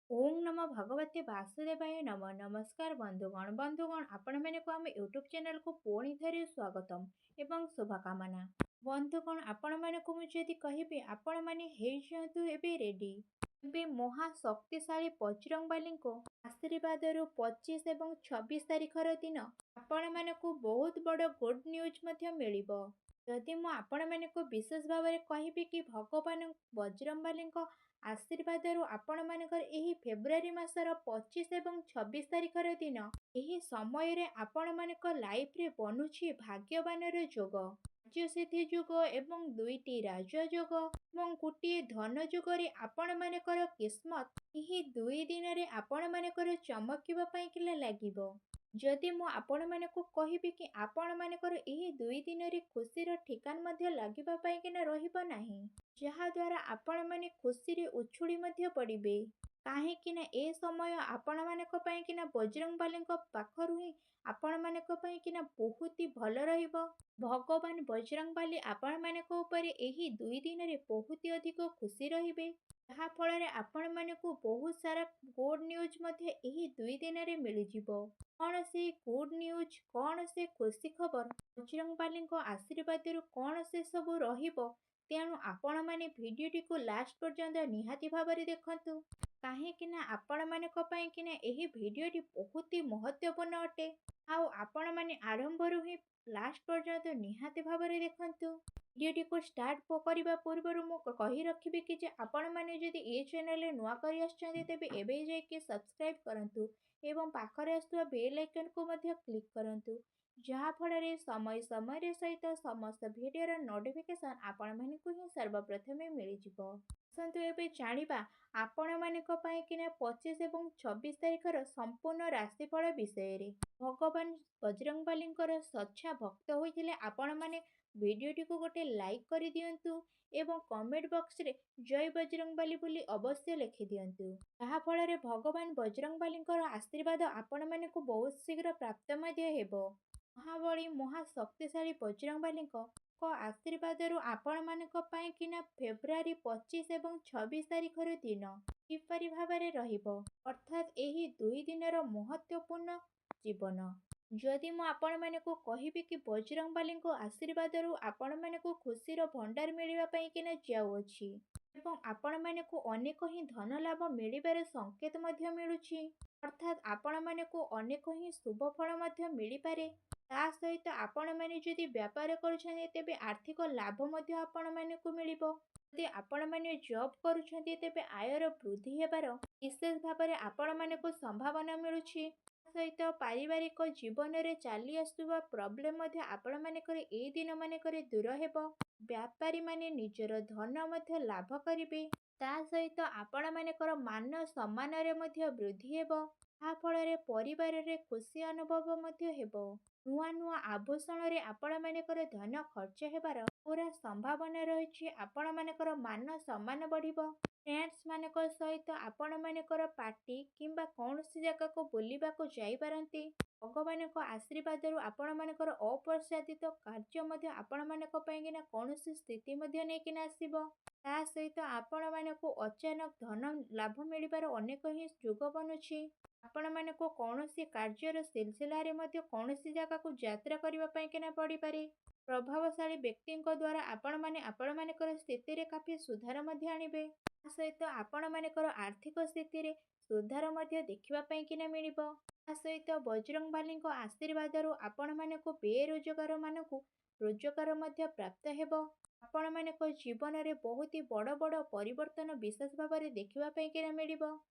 ओम नमः भगवते वासुदेवाय नमः। नमस्कार बंधुगण आपण मानक आम यूट्यूब चैनल को पुणी थे स्वागतम एवं शुभकामना। बंधुगण आपण मानक मुझे कहबी आपण मैंने एबे रेडी ଏବେ ମହାଶକ୍ତିଶାଳୀ ବଜରଙ୍ଗବାଲୀଙ୍କ ଆଶୀର୍ବାଦରୁ 25 ଏବଂ 26 ତାରିଖର ଦିନ ଆପଣମାନଙ୍କୁ ବହୁତ ବଡ଼ ଗୁଡ୍ ନ୍ୟୁଜ୍ ମଧ୍ୟ ମିଳିବ। ଯଦି ମୁଁ ଆପଣମାନଙ୍କୁ ବିଶେଷ ଭାବରେ କହିବି କି ଭଗବାନ ବଜରଙ୍ଗବାଲୀଙ୍କ ଆଶୀର୍ବାଦରୁ ଆପଣମାନଙ୍କର ଏହି ଫେବୃଆରୀ ମାସର 25 ଏବଂ 26 ତାରିଖର ଦିନ ଏହି ସମୟରେ ଆପଣମାନଙ୍କ ଲାଇଫରେ ବନୁଛି ଭାଗ୍ୟବାନର ଯୋଗ। ରାଜ୍ୟସିଦ୍ଧି ଯୋଗ ଏବଂ 2ଟି ରାଜଯୋଗ ଏବଂ ଗୋଟିଏ ଧନ ଯୁଗରେ ଆପଣମାନଙ୍କର କିସ୍ମତ ଏହି 2 ଦିନରେ ଆପଣମାନଙ୍କର ଚମକିବା ପାଇଁ ଲାଗିବ। ଯଦି ମୁଁ ଆପଣମାନଙ୍କୁ କହିବି କି ଆପଣମାନଙ୍କର ଏହି 2 ଦିନରେ ଖୁସିର ଠିକାନ ମଧ୍ୟ ଲାଗିବା ପାଇଁ ରହିବ ନାହିଁ, ଯାହାଦ୍ୱାରା ଆପଣମାନେ ଖୁସିରେ ଉଛୁଳି ମଧ୍ୟ ପଡ଼ିବେ। କାହିଁକି ନା ଏ ସମୟ ଆପଣମାନଙ୍କ ପାଇଁ ବଜରଙ୍ଗବାଲୀଙ୍କ ପାଖରୁ ହିଁ ଆପଣମାନଙ୍କ ପାଇଁ ବହୁତ ଭଲ ରହିବ। ଭଗବାନ ବଜରଙ୍ଗବାଲୀ ଆପଣମାନଙ୍କ ଉପରେ ଏହି 2 ଦିନରେ ବହୁତ ଅଧିକ ଖୁସି ରହିବେ, ଯାହାଫଳରେ ଆପଣମାନଙ୍କୁ ବହୁତ ସାରା ଗୁଡ୍ ନ୍ୟୁଜ୍ ମଧ୍ୟ ଏହି 2 ଦିନରେ ମିଳିଯିବ। କଣ ସେ ଗୁଡ୍ ନ୍ୟୁଜ୍, କଣ ସେ ଖୁସି ଖବର, ବଜରଙ୍ଗବାଲୀଙ୍କ ଆଶୀର୍ବାଦରୁ କଣ ସେ ସବୁ ରହିବ, ତେଣୁ ଆପଣମାନେ ଭିଡ଼ିଓଟିକୁ ଲାଷ୍ଟ ପର୍ଯ୍ୟନ୍ତ ନିହାତି ଭାବରେ ଦେଖନ୍ତୁ। କାହିଁକି ନା ଆପଣମାନଙ୍କ ପାଇଁ ଏହି ଭିଡ଼ିଓଟି ବହୁତ ମହତ୍ୱପୂର୍ଣ୍ଣ ଅଟେ। ଆଉ ଆପଣମାନେ ଆରମ୍ଭରୁ ହିଁ ଲାଷ୍ଟ ପର୍ଯ୍ୟନ୍ତ ନିହାତି ଭାବରେ ଦେଖନ୍ତୁ। ଭିଡ଼ିଓଟିକୁ ଷ୍ଟାର୍ଟ କରିବା ପୂର୍ବରୁ ମୁଁ କହି ରଖିବି କି ଯେ ଆପଣମାନେ ଯଦି ଏ ଚ୍ୟାନେଲରେ ନୂଆ କରି ଆସିଛନ୍ତି ତେବେ ଏବେ ଯାଇକି ସବସ୍କ୍ରାଇବ୍ କରନ୍ତୁ ଏବଂ ପାଖରେ ଆସୁଥିବା ବେଲ୍ ଆଇକନକୁ ମଧ୍ୟ କ୍ଲିକ୍ କରନ୍ତୁ, ଯାହାଫଳରେ ସମୟ ସମୟରେ ସହିତ ସମସ୍ତ ଭିଡ଼ିଓର ନୋଟିଫିକେସନ୍ ଆପଣମାନଙ୍କୁ ହିଁ ସର୍ବପ୍ରଥମେ ମିଳିଯିବ। ଆସନ୍ତୁ ଏବେ ଜାଣିବା ଆପଣମାନଙ୍କ ପାଇଁ 25 ଏବଂ 26 ତାରିଖର ସମ୍ପୂର୍ଣ୍ଣ ରାଶିଫଳ ବିଷୟରେ। ଭଗବାନ ବଜରଙ୍ଗବାଲୀଙ୍କର ସଚ୍ଚା ଭକ୍ତ ହୋଇଥିଲେ ଆପଣମାନେ ଭିଡ଼ିଓଟିକୁ ଗୋଟେ ଲାଇକ୍ କରିଦିଅନ୍ତୁ ଏବଂ କମେଣ୍ଟ ବକ୍ସରେ ଜୟ ବଜରଙ୍ଗବାଲୀ ବୋଲି ଅବଶ୍ୟ ଲେଖିଦିଅନ୍ତୁ। ଯାହାଫଳରେ ଭଗବାନ ବଜରଙ୍ଗବାଲୀଙ୍କର ଆଶୀର୍ବାଦ ଆପଣମାନଙ୍କୁ ବହୁତ ଶୀଘ୍ର ପ୍ରାପ୍ତ ମଧ୍ୟ ହେବ। ମହାବଳୀ ମହାଶକ୍ତିଶାଳୀ ବଜରଙ୍ଗବାଲୀଙ୍କ ଆଶୀର୍ବାଦରୁ ଆପଣମାନଙ୍କ ପାଇଁ ଫେବୃଆରୀ 25 ଏବଂ 26 ତାରିଖର ଦିନ କିପରି ଭାବରେ ରହିବ, ଅର୍ଥାତ୍ ଏହି 2 ଦିନର ମହତ୍ୱପୂର୍ଣ୍ଣ ଜୀବନ। ଯଦି ମୁଁ ଆପଣମାନଙ୍କୁ କହିବି କି ବଜରଙ୍ଗବାଲୀଙ୍କ ଆଶୀର୍ବାଦରୁ ଆପଣମାନଙ୍କୁ ଖୁସିର ଭଣ୍ଡାର ମିଳିବା ପାଇଁ ଯାଉଅଛି ଏବଂ ଆପଣମାନଙ୍କୁ ଅନେକ ହିଁ ଧନ ଲାଭ ମିଳିବାର ସଂକେତ ମଧ୍ୟ ମିଳୁଛି, ଅର୍ଥାତ୍ ଆପଣମାନଙ୍କୁ ଅନେକ ହିଁ ଶୁଭ ଫଳ ମଧ୍ୟ ମିଳିପାରେ। ତା ସହିତ ଆପଣମାନେ ଯଦି ବ୍ୟାପାର କରୁଛନ୍ତି ତେବେ ଆର୍ଥିକ ଲାଭ ମଧ୍ୟ ଆପଣମାନଙ୍କୁ ମିଳିବ। ଯଦି ଆପଣମାନେ ଜବ୍ କରୁଛନ୍ତି ତେବେ ଆୟର ବୃଦ୍ଧି ହେବାର ବିଶେଷ ଭାବରେ ଆପଣମାନଙ୍କୁ ସମ୍ଭାବନା ମିଳୁଛି। ତା ସହିତ ପାରିବାରିକ ଜୀବନରେ ଚାଲି ଆସୁଥିବା ପ୍ରୋବ୍ଲେମ୍ ମଧ୍ୟ ଆପଣମାନଙ୍କର ଏଇ ଦିନମାନଙ୍କରେ ଦୂର ହେବ। ବ୍ୟାପାରୀମାନେ ନିଜର ଧନ ମଧ୍ୟ ଲାଭ କରିବେ। ତା ସହିତ ଆପଣମାନଙ୍କର ମାନ ସମ୍ମାନରେ ମଧ୍ୟ ବୃଦ୍ଧି ହେବ, ଯାହାଫଳରେ ପରିବାରରେ ଖୁସି ଅନୁଭବ ମଧ୍ୟ ହେବ। ନୂଆ ନୂଆ ଆଭୂଷଣରେ ଆପଣମାନଙ୍କର ଧନ ଖର୍ଚ୍ଚ ହେବାର ପୁରା ସମ୍ଭାବନା ରହିଛି। ଆପଣମାନଙ୍କର ମାନ ସମ୍ମାନ ବଢ଼ିବ। ଫ୍ରେଣ୍ଡସ୍ ମାନଙ୍କ ସହିତ ଆପଣମାନଙ୍କର ପାର୍ଟି କିମ୍ବା କୌଣସି ଜାଗାକୁ ବୁଲିବାକୁ ଯାଇପାରନ୍ତି। ଭଗବାନଙ୍କ ଆଶୀର୍ବାଦରୁ ଆପଣମାନଙ୍କର ଅପ୍ରସାଦିତ କାର୍ଯ୍ୟ ମଧ୍ୟ ଆପଣମାନଙ୍କ ପାଇଁ କୌଣସି ସ୍ଥିତି ମଧ୍ୟ ନେଇକିନା ଆସିବ। ତା ସହିତ ଆପଣମାନଙ୍କୁ ଅଚାନକ ଧନ ଲାଭ ମିଳିବାର ଅନେକ ହିଁ ଯୋଗ ବନୁଛି। ଆପଣମାନଙ୍କୁ କୌଣସି କାର୍ଯ୍ୟର ସିଲସିଲାରେ ମଧ୍ୟ କୌଣସି ଜାଗାକୁ ଯାତ୍ରା କରିବା ପାଇଁ ପଡ଼ିପାରେ। ପ୍ରଭାବଶାଳୀ ବ୍ୟକ୍ତିଙ୍କ ଦ୍ୱାରା ଆପଣମାନେ ଆପଣମାନଙ୍କର ସ୍ଥିତିରେ କାଫି ସୁଧାର ମଧ୍ୟ ଆଣିବେ। ତା ସହିତ ଆପଣମାନଙ୍କର ଆର୍ଥିକ ସ୍ଥିତିରେ ସୁଧାର ମଧ୍ୟ ଦେଖିବା ପାଇଁ ମିଳିବ। ତା ସହିତ ବଜରଙ୍ଗବାଲୀଙ୍କ ଆଶୀର୍ବାଦରୁ ଆପଣମାନଙ୍କୁ ବେରୋଜଗାରମାନଙ୍କୁ ରୋଜଗାର ମଧ୍ୟ ପ୍ରାପ୍ତ ହେବ। ଆପଣମାନଙ୍କ ଜୀବନରେ ବହୁତ ବଡ଼ ବଡ଼ ପରିବର୍ତ୍ତନ ବିଶେଷ ଭାବରେ ଦେଖିବା ପାଇଁ ମିଳିବ।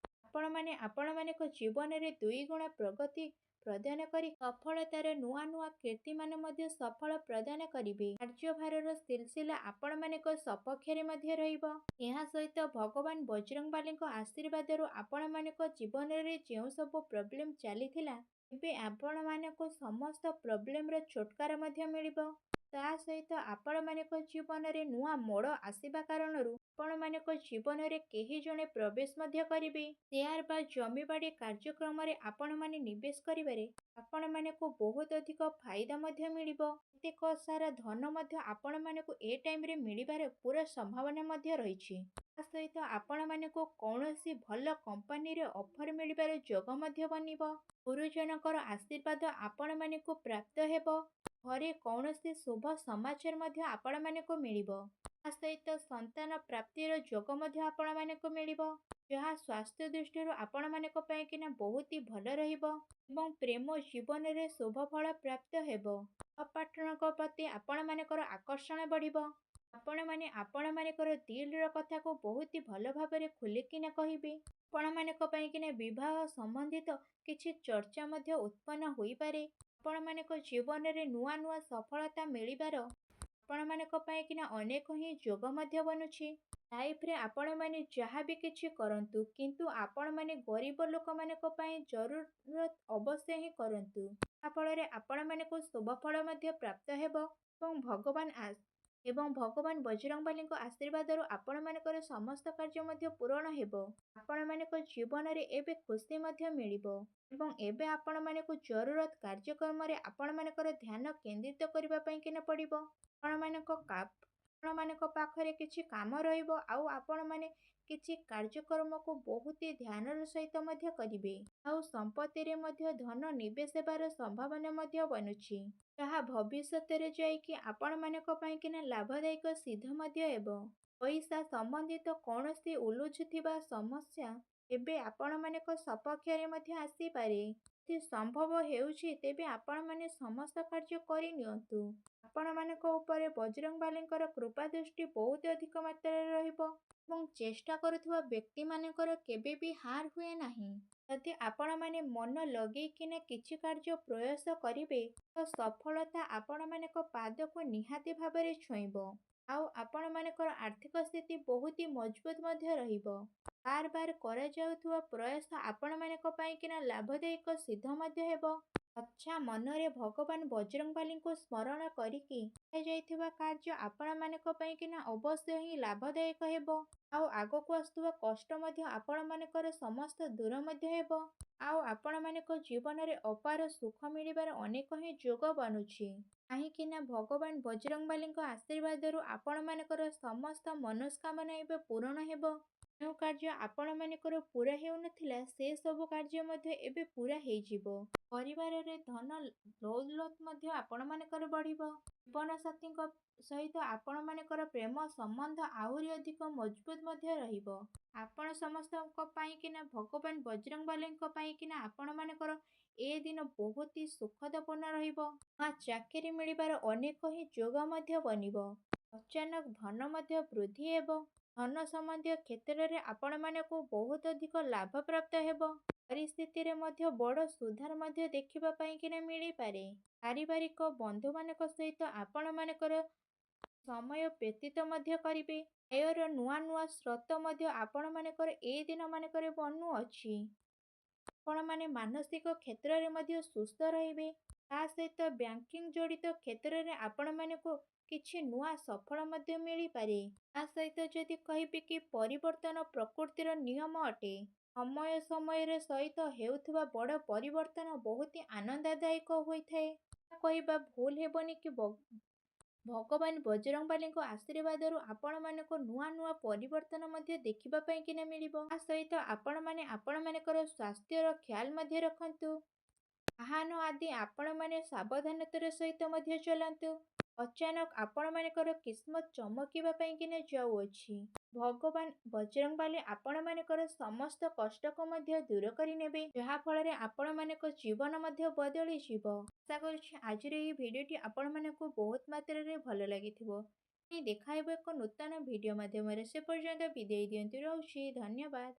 ଆପଣମାନେ ଆପଣମାନଙ୍କ ଜୀବନରେ 2 ଗୁଣ ପ୍ରଗତି ପ୍ରଦାନ କରି ସଫଳତାର ନୂଆ ନୂଆ କୀର୍ତ୍ତିମାନ ମଧ୍ୟ ସଫଳ ପ୍ରଦାନ କରିବେ। କାର୍ଯ୍ୟଭାରର ସିଲସିଲା ଆପଣମାନଙ୍କ ସପକ୍ଷରେ ମଧ୍ୟ ରହିବ। ଏହା ସହିତ ଭଗବାନ ବଜରଙ୍ଗବାଲୀଙ୍କ ଆଶୀର୍ବାଦରୁ ଆପଣମାନଙ୍କ ଜୀବନରେ ଯେଉଁ ସବୁ ପ୍ରୋବ୍ଲେମ୍ ଚାଲିଥିଲା ଏବେ ଆପଣମାନଙ୍କୁ ସମସ୍ତ ପ୍ରୋବ୍ଲେମର ଛୁଟକାରା ମଧ୍ୟ ମିଳିବ। ତା ସହିତ ଆପଣମାନଙ୍କ ଜୀବନରେ ନୂଆ ମୋଡ଼ ଆସିବା କାରଣରୁ ଆପଣମାନଙ୍କ ଜୀବନରେ କେହି ଜଣେ ପ୍ରବେଶ ମଧ୍ୟ କରିବେ। ସେୟାର ବା ଜମିବାଡ଼ି କାର୍ଯ୍ୟକ୍ରମରେ ଆପଣମାନେ ନିବେଶ କରିବାରେ ଆପଣମାନଙ୍କୁ ବହୁତ ଅଧିକ ଫାଇଦା ମଧ୍ୟ ମିଳିବ। କେତେକ ସାରା ଧନ ମଧ୍ୟ ଆପଣମାନଙ୍କୁ ଏ ଟାଇମରେ ମିଳିବାର ପୁରା ସମ୍ଭାବନା ମଧ୍ୟ ରହିଛି। ତା ସହିତ ଆପଣମାନଙ୍କୁ କୌଣସି ଭଲ କମ୍ପାନୀରେ ଅଫର୍ ମିଳିବାର ଯୋଗ ମଧ୍ୟ ବନିବ। ଗୁରୁଜନଙ୍କର ଆଶୀର୍ବାଦ ଆପଣମାନଙ୍କୁ ପ୍ରାପ୍ତ ହେବ। ଘରେ କୌଣସି ଶୁଭ ସମାଚାର ମଧ୍ୟ ଆପଣମାନଙ୍କୁ ମିଳିବ। ତା ସହିତ ସନ୍ତାନ ପ୍ରାପ୍ତିର ଯୋଗ ମଧ୍ୟ ଆପଣମାନଙ୍କୁ ମିଳିବ, ଯାହା ସ୍ୱାସ୍ଥ୍ୟ ଦୃଷ୍ଟିରୁ ଆପଣମାନଙ୍କ ପାଇଁକିନା ବହୁତ ହି ଭଲ ରହିବ ଏବଂ ପ୍ରେମ ଜୀବନରେ ଶୁଭ ଫଳ ପ୍ରାପ୍ତ ହେବ। ସହପାଠୀଙ୍କ ପ୍ରତି ଆପଣମାନଙ୍କର ଆକର୍ଷଣ ବଢ଼ିବ। ଆପଣମାନେ ଆପଣମାନଙ୍କର ଦିଲର କଥାକୁ ବହୁତ ଭଲ ଭାବରେ ଖୋଲିକିନା କହିବେ। ଆପଣମାନଙ୍କ ପାଇଁକିନା ବିବାହ ସମ୍ବନ୍ଧିତ କିଛି ଚର୍ଚ୍ଚା ମଧ୍ୟ ଉତ୍ପନ୍ନ ହୋଇପାରେ। ଆପଣମାନଙ୍କ ଜୀବନରେ ନୂଆ ନୂଆ ସଫଳତା ମିଳିବାର ଆପଣମାନଙ୍କ ପାଇଁକିନା ଅନେକ ହିଁ ଯୋଗ ମଧ୍ୟ ବନୁଛି। ଲାଇଫରେ ଆପଣମାନେ ଯାହା ବି କିଛି କରନ୍ତୁ, କିନ୍ତୁ ଆପଣମାନେ ଗରିବ ଲୋକମାନଙ୍କ ପାଇଁ ଜରୁରତ ଅବଶ୍ୟ ହିଁ କରନ୍ତୁ। ଯାହାଫଳରେ ଆପଣମାନଙ୍କୁ ଶୁଭ ଫଳ ମଧ୍ୟ ପ୍ରାପ୍ତ ହେବ ଏବଂ ଭଗବାନ ବଜରଙ୍ଗବାଲୀଙ୍କ ଆଶୀର୍ବାଦରୁ ଆପଣମାନଙ୍କର ସମସ୍ତ କାର୍ଯ୍ୟ ମଧ୍ୟ ପୂରଣ ହେବ। ଆପଣମାନଙ୍କ ଜୀବନରେ ଏବେ ଖୁସି ମଧ୍ୟ ମିଳିବ ଏବଂ ଏବେ ଆପଣମାନଙ୍କୁ ଜରୁରତ କାର୍ଯ୍ୟକ୍ରମରେ ଆପଣମାନଙ୍କର ଧ୍ୟାନ କେନ୍ଦ୍ରିତ କରିବା ପାଇଁକିନା ପଡ଼ିବ। ଆପଣମାନଙ୍କ ପାଖରେ କିଛି କାମ ରହିବ ଆଉ ଆପଣମାନେ କିଛି କାର୍ଯ୍ୟକ୍ରମକୁ ବହୁତ ଧ୍ୟାନର ସହିତ ମଧ୍ୟ କରିବେ। ଆଉ ସମ୍ପତ୍ତିରେ ମଧ୍ୟ ଧନ ନିବେଶ ହେବାର ସମ୍ଭାବନା ମଧ୍ୟ ବନୁଛି, ଯାହା ଭବିଷ୍ୟତରେ ଯାଇକି ଆପଣମାନଙ୍କ ପାଇଁକିନା ଲାଭଦାୟକ ସିଦ୍ଧ ମଧ୍ୟ ହେବ। ପଇସା ସମ୍ବନ୍ଧିତ କୌଣସି ଉଲଝୁଥିବା ସମସ୍ୟା ଏବେ ଆପଣମାନଙ୍କ ସପକ୍ଷରେ ମଧ୍ୟ ଆସିପାରେ। ଯଦି ସମ୍ଭବ ହେଉଛି ତେବେ ଆପଣମାନେ ସମସ୍ତ କାର୍ଯ୍ୟ କରିନିଅନ୍ତୁ। ଆପଣମାନଙ୍କ ଉପରେ ବଜରଙ୍ଗବାଲୀଙ୍କର କୃପା ଦୃଷ୍ଟି ବହୁତ ଅଧିକ ମାତ୍ରାରେ ରହିବ ଏବଂ ଚେଷ୍ଟା କରୁଥିବା ବ୍ୟକ୍ତିମାନଙ୍କର କେବେ ବି ହାର ହୁଏ ନାହିଁ। ଯଦି ଆପଣମାନେ ମନ ଲଗେଇକିନା କିଛି କାର୍ଯ୍ୟ ପ୍ରୟାସ କରିବେ ତ ସଫଳତା ଆପଣମାନଙ୍କ ପାଦକୁ ନିହାତି ଭାବରେ ଛୁଇଁବ। ଆଉ ଆପଣମାନଙ୍କର ଆର୍ଥିକ ସ୍ଥିତି ବହୁତ ମଜବୁତ ମଧ୍ୟ ରହିବ। ବାର ବାର କରାଯାଉଥିବା ପ୍ରୟାସ ଆପଣମାନଙ୍କ ପାଇଁକିନା ଲାଭଦାୟକ ସିଦ୍ଧ ମଧ୍ୟ ହେବ। ସଚ୍ଚା ମନରେ ଭଗବାନ ବଜରଙ୍ଗବାଲୀଙ୍କୁ ସ୍ମରଣ କରିକି କରାଯାଇଥିବା କାର୍ଯ୍ୟ ଆପଣମାନଙ୍କ ପାଇଁକିନା ଅବଶ୍ୟ ହିଁ ଲାଭଦାୟକ ହେବ। ଆଉ ଆଗକୁ ଆସୁଥିବା କଷ୍ଟ ମଧ୍ୟ ଆପଣମାନଙ୍କର ସମସ୍ତ ଦୂର ମଧ୍ୟ ହେବ। ଆଉ ଆପଣମାନଙ୍କ ଜୀବନରେ ଅପାର ସୁଖ ମିଳିବାର ଅନେକ ହିଁ ଯୋଗ ବନୁଛି। କାହିଁକିନା ଭଗବାନ ବଜରଙ୍ଗବାଲୀଙ୍କ ଆଶୀର୍ବାଦରୁ ଆପଣମାନଙ୍କର ସମସ୍ତ ମନସ୍କାମନା ଏବେ ପୂରଣ ହେବ। ଯେଉଁ କାର୍ଯ୍ୟ ଆପଣମାନଙ୍କର ପୁରା ହେଉନଥିଲା ସେ ସବୁ କାର୍ଯ୍ୟ ମଧ୍ୟ ଏବେ ପୁରା ହେଇଯିବ। ପରିବାରରେ ଧନ ଦୌଲତ ମଧ୍ୟ ଆପଣମାନଙ୍କର ବଢ଼ିବ। ଜୀବନସାଥୀଙ୍କ ସହିତ ଆପଣମାନଙ୍କର ପ୍ରେମ ସମ୍ବନ୍ଧ ଆହୁରି ଅଧିକ ମଜବୁତ ମଧ୍ୟ ରହିବ। ଆପଣ ସମସ୍ତଙ୍କ ପାଇଁକିନା ଭଗବାନ ବଜରଙ୍ଗବାଲୀଙ୍କ ପାଇଁକିନା ଆପଣମାନଙ୍କର ଏ ଦିନ ବହୁତ ହି ସୁଖଦପୂର୍ଣ୍ଣ ରହିବ। ନୂଆ ଚାକିରି ମିଳିବାର ଅନେକ ହିଁ ଯୋଗ ମଧ୍ୟ ବନିବ। ଅଚାନକ ଧନ ମଧ୍ୟ ବୃଦ୍ଧି ହେବ। ଧନ ସମ୍ବନ୍ଧୀୟ କ୍ଷେତ୍ରରେ ଆପଣମାନଙ୍କୁ ବହୁତ ଅଧିକ ଲାଭ ପ୍ରାପ୍ତ ହେବ। ପରିସ୍ଥିତିରେ ମଧ୍ୟ ବଡ଼ ସୁଧାର ମଧ୍ୟ ଦେଖିବା ପାଇଁକିନା ମିଳିପାରେ। ପାରିବାରିକ ବନ୍ଧୁମାନଙ୍କ ସହିତ ଆପଣମାନଙ୍କର ସମୟ ବ୍ୟତୀତ ମଧ୍ୟ କରିବେ। ଆୟର ନୂଆ ନୂଆ ସ୍ରୋତ ମଧ୍ୟ ଆପଣମାନଙ୍କର ଏ ଦିନମାନଙ୍କରେ ବନୁଅଛି। ଆପଣମାନେ ମାନସିକ କ୍ଷେତ୍ରରେ ମଧ୍ୟ ସୁସ୍ଥ ରହିବେ। ତା ସହିତ ବ୍ୟାଙ୍କିଂ ଜଡ଼ିତ କ୍ଷେତ୍ରରେ ଆପଣମାନଙ୍କୁ କିଛି ନୂଆ ସଫଳ ମଧ୍ୟ ମିଳିପାରେ। ତା ସହିତ ଯଦି କହିବେ କି ପରିବର୍ତ୍ତନ ପ୍ରକୃତିର ନିୟମ ଅଟେ। ସମୟ ସମୟରେ ସହିତ ହେଉଥିବା ବଡ଼ ପରିବର୍ତ୍ତନ ବହୁତ ଆନନ୍ଦଦାୟକ ହୋଇଥାଏ। କହିବା ଭୁଲ ହେବନି କି ଭଗବାନ ବଜରଙ୍ଗବାଲୀଙ୍କ ଆଶୀର୍ବାଦରୁ ଆପଣମାନଙ୍କୁ ନୂଆ ନୂଆ ପରିବର୍ତ୍ତନ ମଧ୍ୟ ଦେଖିବା ପାଇଁକିନା ମିଳିବ। ତା ସହିତ ଆପଣମାନେ ଆପଣମାନଙ୍କର ସ୍ୱାସ୍ଥ୍ୟର ଖ୍ୟାଲ ମଧ୍ୟ ରଖନ୍ତୁ। ବାହନ ଆଦି ଆପଣମାନେ ସାବଧାନତାର ସହିତ ମଧ୍ୟ ଚଲାନ୍ତୁ। ଅଚାନକ ଆପଣମାନଙ୍କର କିସ୍ମତ ଚମକିବା ପାଇଁକିନା ଯାଉଅଛି। ଭଗବାନ ବଜରଙ୍ଗବାଲୀ ଆପଣମାନଙ୍କର ସମସ୍ତ କଷ୍ଟକୁ ମଧ୍ୟ ଦୂର କରିନେବେ, ଯାହାଫଳରେ ଆପଣମାନଙ୍କ ଜୀବନ ମଧ୍ୟ ବଦଳିଯିବ। ଆଶା କରୁଛି ଆଜିର ଏହି ଭିଡ଼ିଓଟି ଆପଣମାନଙ୍କୁ ବହୁତ ମାତ୍ରାରେ ଭଲ ଲାଗିଥିବ। ଦେଖା ହେବ ଏକ ନୂତନ ଭିଡ଼ିଓ ମାଧ୍ୟମରେ। ସେ ପର୍ଯ୍ୟନ୍ତ ବିଦାୟ ଦିଅନ୍ତୁ। ରହୁଛି। ଧନ୍ୟବାଦ।